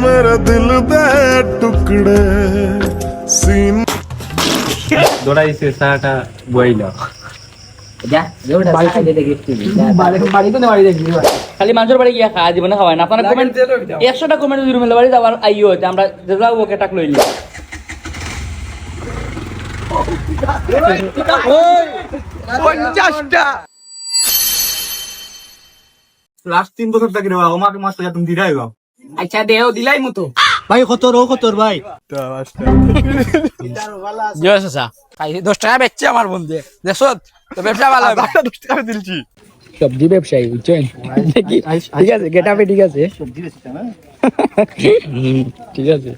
मेरे दिल दे टुकड़े सीन দৌড়াইছে চাটা বইল খালি মানুষের বাড়ি গিয়া খাওয়া জীবনে খাওয়ায় না আপনারা কমেন্ট 100টা কমেন্ট যদি রুমের বাড়ি যাওয়ার আইও হইতে আমরা যাও ওকে টাক লইলি লাস্ট 3 বছর থেকে রেবা আমাকে মাস টাকা তুমি দিরাই গো আচ্ছা দেও দিলাই মতো ভাই কত ভাই জয় চাচা খাই 10 টাকা বেচছে আমার বন্ধু দেশত তো ব্যবসা ভালো হবে 10 টাকা দিলছি সবজি ব্যবসায়ী বুঝছেন ঠিক আছে গেটআপে ঠিক আছে সবজি বেচতে না ঠিক আছে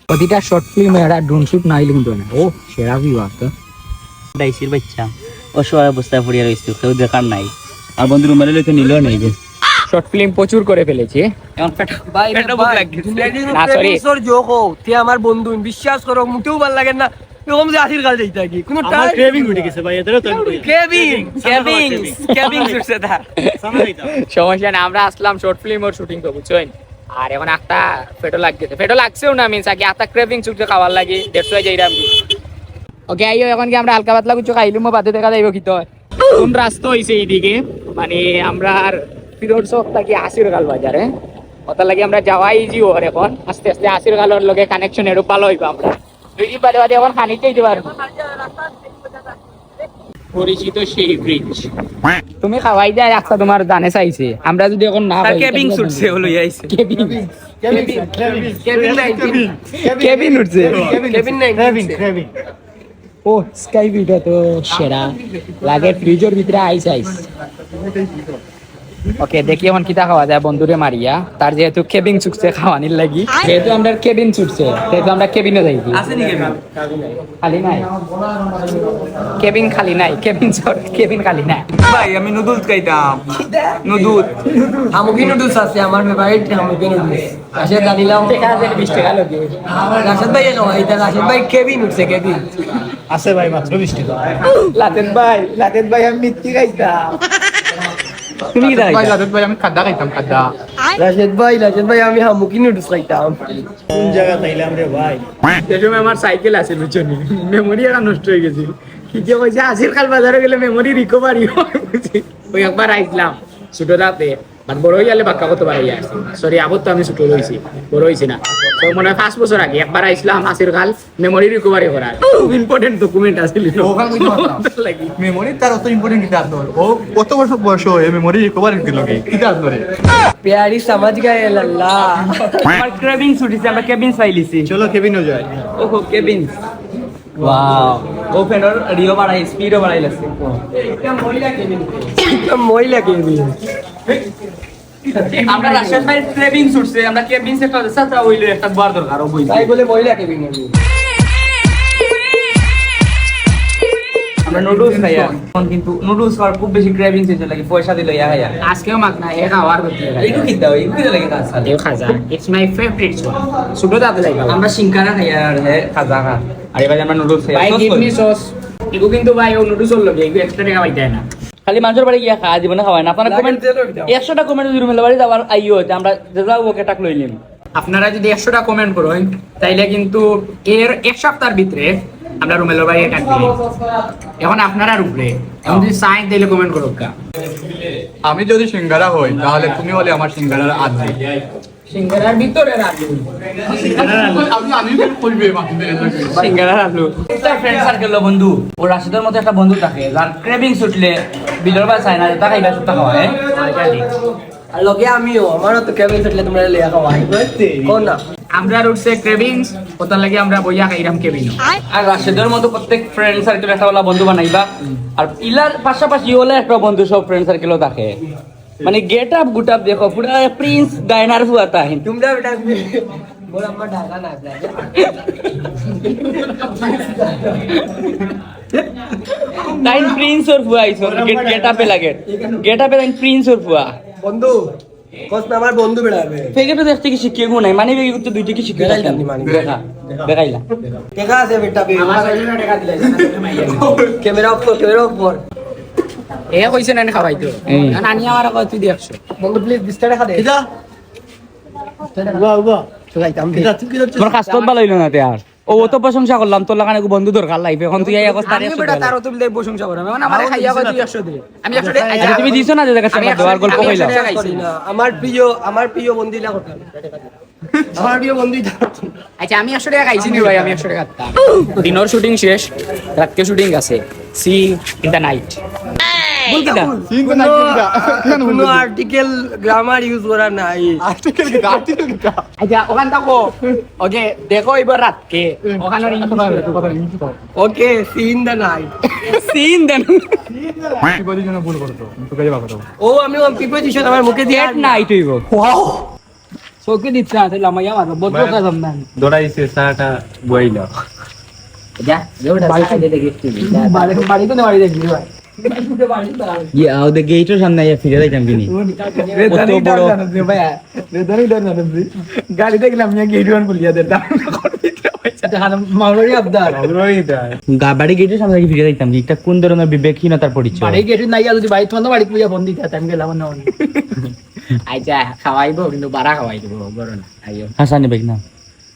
প্রতিটা শর্ট ফিল্মে একটা ড্রোন শুট না হইলে কিন্তু না ও সেরা বিভাগ তো ডাইসির বাচ্চা অসহায় অবস্থায় পড়িয়া রয়েছে কেউ দেখার নাই আর বন্ধু রুমালে লইতে নিল নাই যে শর্ট ফিল্ম প্রচুর করে ফেলেছি এখন পেটা বুক লাগছে না সরি সর জোকো তে আমার বন্ধু বিশ্বাস করো মুটেও ভাল লাগে না এরকম যে আশির কাজ যাইতা কি কোনো আমার ক্রেভিং উঠে গেছে ভাই এদের তো কেবিং সুরছে দা সমস্যা না আমরা আসলাম শর্ট ফিল্ম ওর শুটিং করব বুঝছেন আর এখন একটা পেটো লাগছেও না মিন্স আগে একটা ক্রেভিং চুক্তি খাওয়ার লাগে 150 যাইরাম ওকে আইও এখন কি আমরা হালকা পাতলা কিছু খাইলুম বাদে দেখা যাইব কি তো কোন রাস্তা হইছে এইদিকে মানে আমরা আর ফিরোজ চক থাকি আসিরগাল বাজারে ওটা লাগে আমরা যাওয়াই জিও আর এখন আস্তে আস্তে আসিরগালের লগে কানেকশন এরও ভালো হইব আমরা দুই বাদে বাদে এখন খানিতে যেতে পারবো পরিচিত সেই ব্রিজ তুমি খাওয়াই যায় একটা তোমার দানে চাইছে আমরা যদি এখন না কেবিং সুরছে হলো আইছে কেবিন উঠছে কেবিন নাই ক্রেভিং ও স্কাই ভিউটা তো সেরা লাগে ফ্রিজের ভিতরে আইস ওকে দেখি এখন কিতা খাওয়া যায় বন্ধুরে মারিয়া তার যেহেতু কেবিন চুকছে খাওয়ানির লাগি যেহেতু আমরা কেবিন চুকছে সেহেতু আমরা কেবিনে যাই আসেনি কেবিন খালি নাই কেবিন খালি নাই কেবিন খালি নাই ভাই আমি নুডলস খাইতাম নুডলস আমুকি নুডলস আছে আমার ফেভারিট আমুকি নুডলস আসে জানিলাম 20 টাকা লাগে রাশেদ ভাই এলো এটা রাশেদ ভাই কেবিন উঠছে কেবিন আছে ভাই মাত্র 20 টাকা লাতেন ভাই আমি মিথ্যি খাইতাম তুমি কি ভাই ভাই আমি খাদ্দা খাইতাম খাদ্দা রাশেদ ভাই আমি আমুকি নুডলস খাইতাম কোন জায়গা তাইলাম রে ভাই সেই সময় আমার সাইকেল আছে বুঝছনি মেমোরি এখন নষ্ট হয়ে গেছে কি যে কইছে আসিরকাল বাজারে গেলে মেমোরি রিকভারি হয় বুঝছি ওই একবার আইছিলাম ছোট রাতে আর বড় হয়ে গেলে বাক্কা কত বাড়াই আসছি সরি আবার তো আমি ছোট হয়েছি বড় হয়েছি না তো মনে হয় 5 বছর আগে একবার আইছিলাম আসিরকাল মেমোরি রিকভারি করার খুব ইম্পর্টেন্ট ডকুমেন্ট আছিল মেমোরি তার অত ইম্পর্টেন্ট কিতা আছে ও কত বছর বয়স হয় মেমোরি রিকভারি দিল কি কিতা আছে प्यारी समझ गए लल्ला আমার ক্রেভিং ছুটিছে আমরা কেবিন ফাইলিছি চলো কেবিন হয়ে যায় ওহো কেবিন ওয়াও ওপেনর রিও বাড়াই স্পিডও বাড়াইলাছে মহিলা কেবিন আমরা রাশেদ ভাই ক্রেভিং ছুটছে আমরা কেবিন সেটা সাথে হইলো একটা বার দরকার ও বই তাই বলে মহিলা কেবিন আমরা নুডলস খাই এখন কিন্তু নুডলস খাওয়ার খুব বেশি ক্রেভিং ছিল লাগে পয়সা দিল ইয়া খাইয়া আজকেও মাগ না এ খাওয়ার করতে এইটু কি দাও এইটু কি লাগে কাজ এই খাজা ইটস মাই ফেভারিট ছোট দাদা লাগে আমরা সিংকারা খাই আর হে খাজা খা আর এবার আমরা নুডলস খাই ভাই গিভ মি সস এগো কিন্তু ভাই ও নুডলস হল লাগে এগো এক্সট্রা টাকা পাইতে না খালি মানুষের বাড়ি গিয়া খাওয়া জীবনে খাওয়ায় না আপনারা কমেন্ট 100টা কমেন্ট যদি রুমের বাড়ি যাওয়ার আইও হইতে আমরা যাও ওকে টাক লইলাম আপনারা যদি 100টা কমেন্ট করেন তাইলে কিন্তু এর এক সপ্তাহের ভিতরে আমরা রুমের বাড়ি টাক দিই এখন আপনারা উপরে এখন যদি সাইন দিলে কমেন্ট করো কা আমি যদি সিঙ্গারা হই তাহলে তুমি হলে আমার সিঙ্গারার আদি সিঙ্গারার ভিতরে রাখি আমি বলবে মাঝে সিঙ্গারা রাখলো একটা ফ্রেন্ড সার্কেল বন্ধু ও রাশিদের মতো একটা বন্ধু থাকে যার ক্রেভিং ছুটলে বিলর বা চাই না তা খাইবা সুতা খাওয়ায় আর লগে আমিও আমারও তো কেবিন থাকলে তোমরা লিয়া খাওয়াই কোন না আমরা উঠছে ক্রেভিংস ওটার লাগে আমরা বইয়া খাইরাম কেবিন আর রাশেদের মতো প্রত্যেক ফ্রেন্ড সার্কেল একটা ওলা বন্ধু বানাইবা আর ইলার পাশাপাশি হলে একটা বন্ধু সব ফ্রেন্ড সার্কেলও থাকে মানে গেট আপ গুট আপ দেখো পুরা প্রিন্স গায়নার হুয়াতা है তোমরা বেটা बोल अम्मा ढाका ना নাইন প্রিন্স ওর ফুয়া আইছো গেট আপে লাগে গেট আপে নাইন প্রিন্স ওর ফুয়া বন্ধু কস না আমার বন্ধু বেড়াবে ফেকে দেখতে কি শিখিয়ে গো নাই মানে বেগি তো দুইটা কি শিখিয়ে বেড়াইলাম নি মানে দেখা দেখাইলা টেকা আছে বেটা বে আমার কাছে টাকা দিলাই ক্যামেরা অফ কর এ কইছে না খাওয়াই তো নানি আমার কত তুই 100 বন্ধু প্লিজ 20 টাকা দে যা উবা তোমার কাজ তো ভালো হইলো না তে আর ও তো প্রশংসা করলাম তোর লাগানে বন্ধু দরকার লাইফে এখন তুই এই অবস্থা আমি বেটা তার অতুল দেব প্রশংসা করে মানে আমারে খাইয়া কই 200 দে আমি 100 টাকা আচ্ছা তুমি দিছো না যে জায়গা সামনে দেওয়ার গল্প কইলা আমার প্রিয় বন্ধুরা কথা আমার প্রিয় বন্ধুটা আচ্ছা আমি 100 টাকা খাইছি নি ভাই আমি 100 টাকা দিতাম দিনের শুটিং শেষ রাতকে শুটিং আছে সি ইন দ্য নাইট বল কিটা কোনো আর্টিকেল গ্রামার ইউজ করা নাই আর্টিকেল কি আচ্ছা ওখান থাকো ওকে দেখো এবার রাতকে ওখানে ওকে see in the night scene then কি বলি যেন ভুল করতো তো কাই বাবা ও আমি প্রিপোজিশন আমার মুখে দিয়ে ডেট নাইট হইব চোখে দিচ্ছে না তাহলে আমায় আমার বড় কথা না দৌড়াইছে সারাটা বইলা যা যেটা বাড়ি দে দেখি বাড়ি তো বাড়ি দেখবি ভাই ইয়া ও দে গেটের সামনে আইয়া ফিরে যাইতাম কিনি গাড়ি দেখলাম গেট ওয়ান বলিয়া দে মাওলারি আবদার বাড়ি গেটের সামনে আইয়া ফিরে যাইতাম একটা কোন ধরনের বিবেকহীনতার পরিচয় বাড়ি গেট নাই যদি বাড়ি তোমার বাড়ি পূজা বন্ধ দিতে আমি গেলাম না আচ্ছা খাওয়াইবো কিন্তু বাড়া খাওয়াই দেবো বড় না আইও হাসানি বেগ না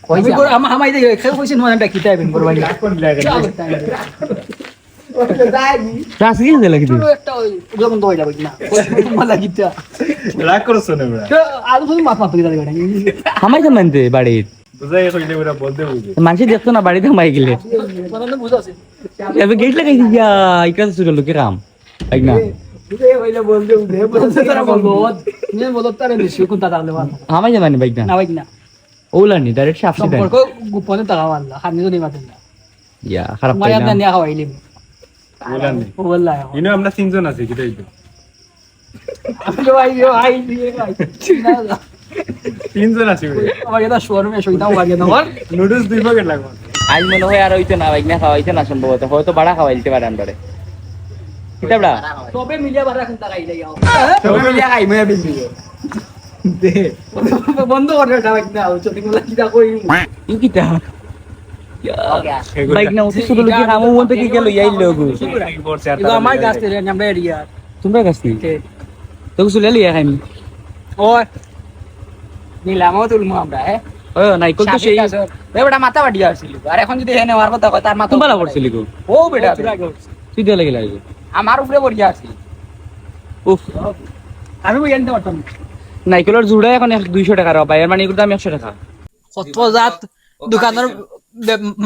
কইছি হামাই দে খেল কইছি নয়টা কি টাইবেন বড় ভাই রাস কি হইছে লাগি একটা ওগুলো বন্ধ হয়ে যাবে না তোমার লাগিটা রাগ করছ না বড় আলু তুমি মাছ মাছ দিতে পারে হামাই তো মানতে বাড়ির বুঝাই কইলে বড় বলতে বুঝে মানুষ দেখতো না বাড়িতে মাই গেলে মানে বুঝাছে এবার গেট লাগাই দিয়া ইকাস সুরে লোকে কাম তাই না বুঝে হইলে বলতে বুঝে তারা বলবো নিয়ে বলতো তারে বেশি কোন তা তাহলে হামাই জানি বাইক না না ভাই না ওলানি ডাইরেক্ট সাফসি দেন সম্পর্ক গোপনে টাকা আল্লাহ হানি তো নিমাতেন না ইয়া খারাপ মায়া তাই না নিয়া খাওয়াইলিম বলান নি ওয়াল্লাহ ইনো আমরা তিনজন আছি কিটাই তো আই দিয়ে ভাই তিনজন আছি আমার এটা শোরুমে সইতাও লাগে না নুডলস 2 প্যাকেট লাগবে আজ মনে হয় আর হইতো না বাইক না খাওয়াইতে না সম্ভবত হয়তো বাড়া খাওয়াই দিতে পারে আন্ডারে কিতা বড়া তবে মিলিয়া বারা কোন টাকা আইলাই তবে মিলিয়া খাই মে বিল দে বন্ধ করে এটা ভাই না চটি গুলা কিটা কই ই কিতা বাইক না ওতে সুরে লোকে কামও মন থেকে গেল ইয়াই লগু এটা আমার গাছ থেকে আমরা এরিয়া তোমরা কাছে তো সুলে লিয়া খাইনি ও নিলামও তুলমু আমরা হ্যাঁ ও নাই কল তো সেই বেটা মাথা বাড়িয়া আসছিল আর এখন যদি এনে মার কথা কয় তার মাথা তোমরা পড়ছিলি গো ও বেটা তুই দিয়ে লাগি লাগি আমার উপরে বড়িয়া আছে উফ আমি বই আনতে পারতাম নাইকলের জুড়া এখন 200 টাকা রাও বাইরের মানে এগুলো দাম 100 টাকা কত জাত দোকানের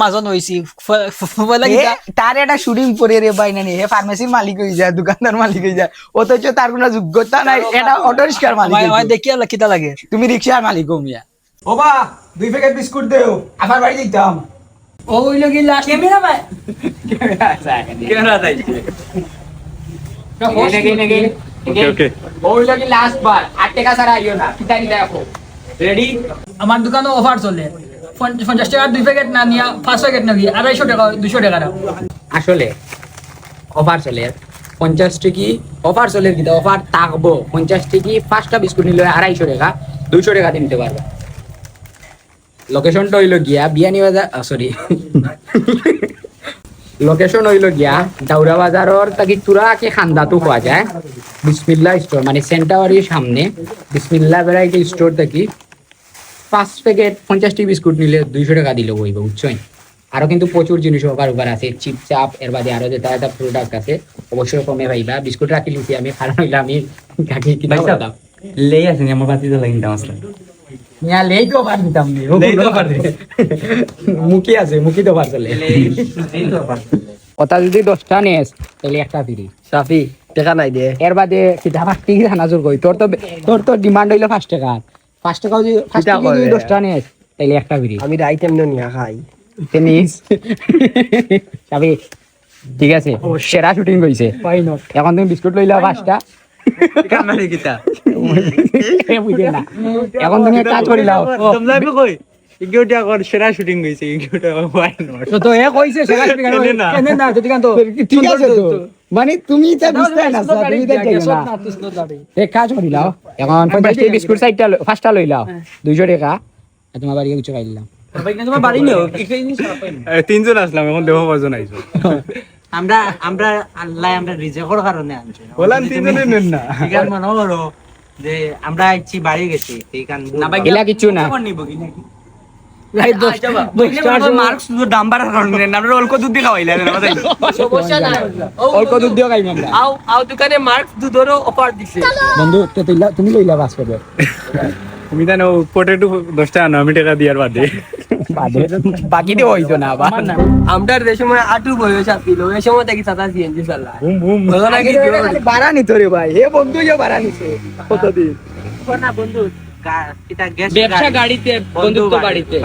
মাজন হইছি তার একটা শুটিং করে রে বাইনা নি হে ফার্মেসির মালিক হই যায় দোকানদার মালিক হই যায় অথচ তার কোনো যোগ্যতা নাই এটা অটো রিকশার মালিক ভাই দেখি আল্লাহ কিটা লাগে তুমি রিকশার মালিক গো মিয়া ও বা 2 প্যাকেট বিস্কুট দেও আমার বাড়ি যাইতাম ও হইলো কি লাস্ট ক্যামেরা ভাই ক্যামেরা তাই ওকে ও হইলো কি লাস্ট বার 8 টাকা ছাড়া আইও না কিটা নিতে দেখো রেডি আমার দোকানে অফার চলে 50 টাকা 2 প্যাকেট না নিয়া 5 প্যাকেট না দিয়ে 250 টাকা 200 টাকা দাও আসলে অফার চলে 50 টাকি অফার চলে কি অফার থাকবো 50 টাকি 5টা বিস্কুট নিলে 250 টাকা 200 টাকা দিতে পারবে লোকেশনটা হইলো গিয়া বিয়ানি বাজার সরি লোকেশন হইলো গিয়া দাউরা বাজারর তাকি তুরাকে খান্দাতো পাওয়া যায় বিসমিল্লাহ স্টোর মানে সেন্টাওয়ারির সামনে বিসমিল্লাহ ভ্যারাইটি স্টোর থেকে 5 প্যাকেট 50 টি বিস্কুট নিলে 200 টাকা দিলে হইব বুঝছেন আরো কিন্তু প্রচুর জিনিস উপর আছে চিপ চাপ এর বাদে আরো যেটা একটা প্রোডাক্ট আছে অবশ্যই কমে ভাইবা বিস্কুট রাখি লিছি আমি কারণ হইলো আমি কাকি কিনা করতাম লেই আছে আমার বাতিতে লাগিন দাম আসলে মিয়া লেই তো পার দিতাম নি লেই তো পার মুখি আছে মুখি তো পার চলে ওটা যদি 10টা নেস তাহলে একটা ফ্রি সাফি টাকা নাই দে এর বাদে কিটা ফাটি হানাজুর কই তোর তো ডিমান্ড হইলো 5 টাকা 5 টাকা যদি 5 টাকা যদি 10টা নেস তাহলে একটা ফ্রি আমি রাইট এমন নিয়া খাই টেনিস সাবি ঠিক আছে সেরা শুটিং কইছে এখন তুমি বিস্কুট লইলা 5টা কামারে কিতা বুঝে না এখন তুমি কাজ করিলাও তোমরা কই ইগোটা কর সেরা শুটিং হইছে ইগোটা ওয়াই নট তো এ কইছে সেরা শুটিং কেন না যদি কান তো ঠিক আছে তো মানে তুমি তা বুঝতে না তুমি তা কেন না এক কাজ করিলাও এখন 50 বিস্কুট 5টা লইলাও 200 টাকা আর তোমার বাড়ি কিছু খাইলাম তোমার বাড়ি নেও তিনজন আসলাম এখন দেহ কজন আইছো আমরা আল্লাহ আমরা রিজেক্টর কারণে আনছি বলান তিনজনে নেন না ঠিকান মনে করো যে আমরা আইছি বাড়ি গেছি ঠিকান না ভাই গেলা কিছু না মার্কস ডাম্বার আমরা অল্প দুধ দিয়ে খাওয়াইলে সমস্যা নাই অল্প দুধ দিও খাইম আমরা আও দোকানে মার্কস দুধেরও অফার দিছে বন্ধু তুমি লইলা বাস করবে তুমি জানো পটেটো 10 টাকা 9 টাকা দিয়ার বাদে বাকি দিয়ে হইতো না আবার আমরা যে সময় আটু বয়স আছিল ওই সময় দেখি চাচা সিএনজি চালা বুম বুম তখন আগে বাড়া নিত রে ভাই এ বন্ধু যে বাড়া নিছে কতদিন না বন্ধু ব্যবসা গাড়িতে বন্ধুত্ব বাড়িতে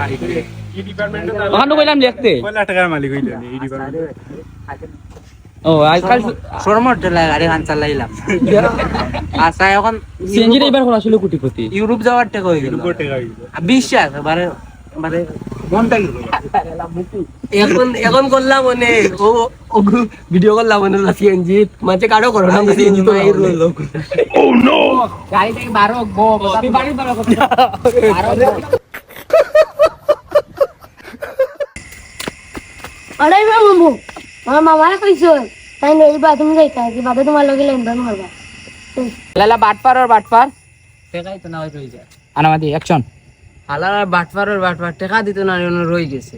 ওখানে কইলাম লিখতে কয়লা টাকার মালিক হইল এই ডিপার্টমেন্ট ও আজকাল শর্মর ঠেলায় গাড়ি খান চালাইলাম আচ্ছা এখন সিএনজি এবার খোলা ছিল কোটিপতি ইউরোপ যাওয়ার টাকা হয়ে গেল টাকা হইল বিশ্বাস মানে মানে মনটা কি এখন করলাম মানে ও ভিডিও করলাম মানে সিএনজি মানে কারো করো না সিএনজি তো লোক গাড়ি থেকে বারো গো তুমি বাড়ি বারো আরে মামু আমার মামারা কইছো তাই না এই বাথরুম যাইতা কি বাদে তোমার লগে লেনদেন করবা লালা বাটপার আর বাটপার টেকাই তো না রই যায় আনামাদি অ্যাকশন হালার বাটপার টেকা দিত না রই গেছে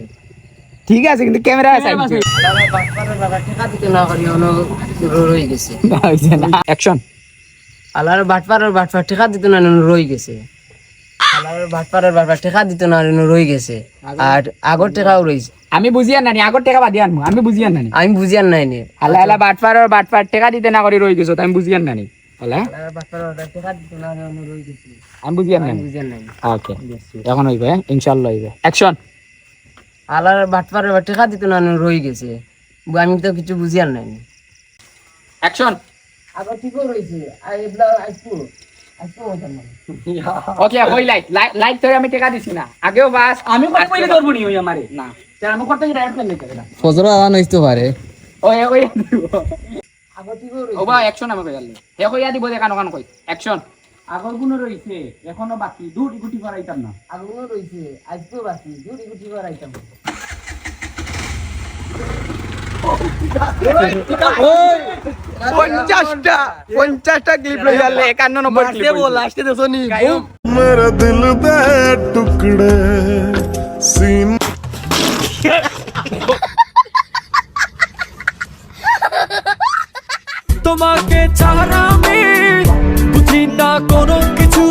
ঠিক আছে কিন্তু ক্যামেরা আছে টেকা দিত না রই গেছে অ্যাকশন হালার বাটপার টেকা দিত না রই গেছে হালার বাটপার টেকা দিত না রই গেছে আর আগর টেকাও রইছে আমি বুঝিয়ান নানি আগর টাকা বাদি আনমু আমি বুঝিয়ান নানি আমি বুঝিয়ার নাই নি আল্লাহ আল্লাহ বাটপার আর বাটপার টাকা দিতে না করে রই গেছো আমি বুঝিয়ান নানি আল্লাহ হালার বাটপার টেকা দিত না রই গেছে আমি বুঝিয়ান আমি নানি বুঝিয়ার নাই ওকে এখন হইবে ইনশাআল্লাহ হইবে অ্যাকশন হালার বাটপার টেকা দিত না রই গেছে আমি তো কিছু বুঝিয়ার নাই অ্যাকশন আগর ঠিকও রইছে আর এবলা আইসু ওকে হই লাইট লাইট ধরে আমি টাকা দিছি না আগেও বাস আমি কত কইলে ধরবো নি ওই আমারে না তার আমি কত রাইট করলে না ফজর আওয়ান হইতে পারে ওই ওই আগর ঠিকও ও বা অ্যাকশন আমি কইলে হে কইয়া দিব দেখানো কান কই অ্যাকশন আগর গুণ রইছে এখনো বাকি দুটি গুটি করাইতাম না আগর রইছে আজকেও বাকি দুটি গুটি করাইতাম পঞ্চাশটা ক্লিপ লই যালে 91 ক্লিপ লাস্টে দেখো নি मेरे दिल दे टुकड़े सीन তোমাকে ছাড়া আমি বুঝি না কোনো কিছু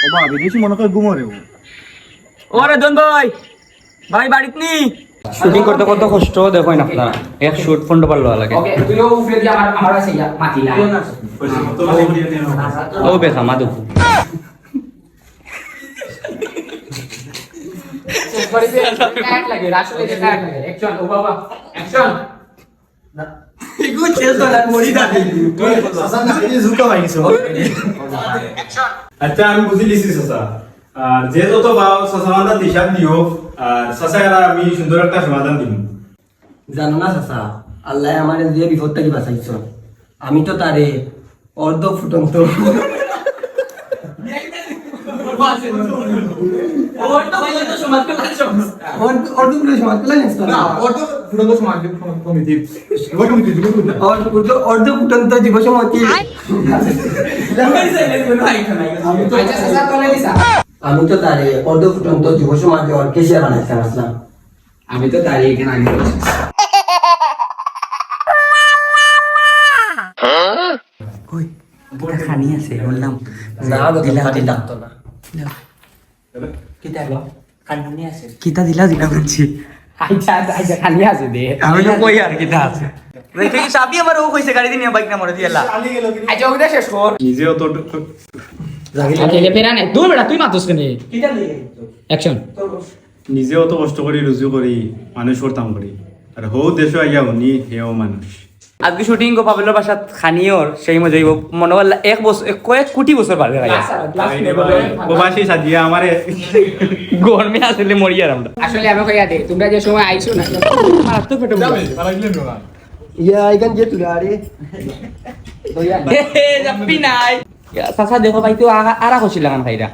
ওবা বিদেশি মনে করে ঘুমরে ওরে দন ভাই ভাই বাড়িতে নি শুটিং করতে কত কষ্ট দেখো না আপনারা এক শুট ফন্ড পারলো লাগে ওকে তুইও উপরে দিয়ে আমার আছে ইয়া মাটি না ও বেখা মাদু পরে দিয়ে কাট লাগে রাসলে যে কাট লাগে অ্যাকশন ও বাবা অ্যাকশন ইগো চেষ্টা না মরি দা আচ্ছা আমি বুঝি লিছি চাচা আর যে যত পাও চাচামাদার হিসাব দিও আর চাচারা আমি সুন্দর একটা সমাধান দিব জানো না চাচা আল্লাহ আমার যে বিপদ থেকে বাঁচাইছ আমি তো তারে অর্ধ ফুটন্ত অর্ধ ফুটন্ত জীব সমাধি আচ্ছা স্যার তোলে দিছা আমি তো তারে অর্ধ ফুটন্ত যুব সমাজে অর্কেশিয়া বানাইতে আসলাম আমি তো দাঁড়িয়ে এখানে আগে বলছি খানি আছে বললাম না দিলে হাতে ডাকতো না খানি আছে কিতা দিলা বলছি আচ্ছা আচ্ছা খালি আছে দে আমি তো কই আর কিতা আছে রেখে কি চাবি আমার ও কইছে গাড়ি দিয়ে বাইক না মরে দিলা আচ্ছা ওটা শেষ কর নিজেও তো আচ্ছা ফেরা নাই দূর বেটা তুই মাতুস কেন কিতা দিয়ে অ্যাকশন নিজেও তো কষ্ট করি রুজু করি মানুষ করতাম করি আর হৌ দেশ আইয়া উনি হেও মানুষ আজকে শুটিং গো পাবলোর বাসাত খানিওর সেই মজা হইব মনে হল এক বছর কয়েক কোটি বছর পারবে ভাই প্রবাসী সাজিয়া আমারে গরমে আসলে মরি আর আমরা আসলে আমি কইয়া দে তোমরা যে সময় আইছো না মারাত্মক পেটো ইয়া আইগান যে তুই আরে জাপি নাই সাসা দেখো ভাই তো আরা কইছিল গান খাইরা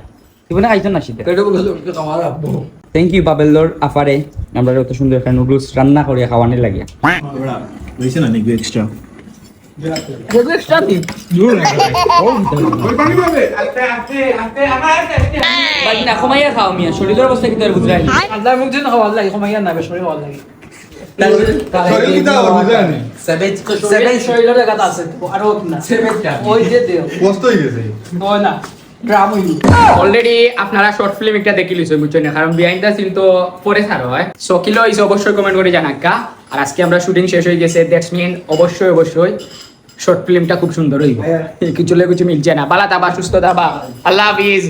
তুমি না খাইছো না শীতে পেটো বলে আমার আব্বু থ্যাংক ইউ পাবেলর আফারে আমরা এত সুন্দর একটা নুডলস রান্না করে খাওয়ানোর লাগে হয়েছে না দেখবি এক্সট্রা বাড়ি না কমাইয়া খাও মিয়া শরীরের অবস্থা কিন্তু আর বুঝলাই না আল্লাহ মুখ যেন খাওয়ার লাগে কমাইয়া না বেশ খাওয়ার লাগে শরীর কিতা আবার বুঝা নি সেভেন শরীরের জায়গা আছে আর না ওই যে দেও কষ্ট হয়ে গেছে ওই না ড্রাম হইল অলরেডি আপনারা শর্ট ফিল্ম একটা দেখি লিছো বুঝছেন না কারণ বিহাইন্ড দ্য সিন তো পরে ছাড়া হয় সো কিলো ইস অবশ্যই কমেন্ট করে জানাক্কা আর আজকে আমরা শুটিং শেষ হয়ে গেছে দ্যাটস মিন অবশ্যই শর্ট ফিল্মটা খুব সুন্দর হইব কিছু মিলছে না বালা তাবা সুস্থ তাবা আল্লাহ হাফিজ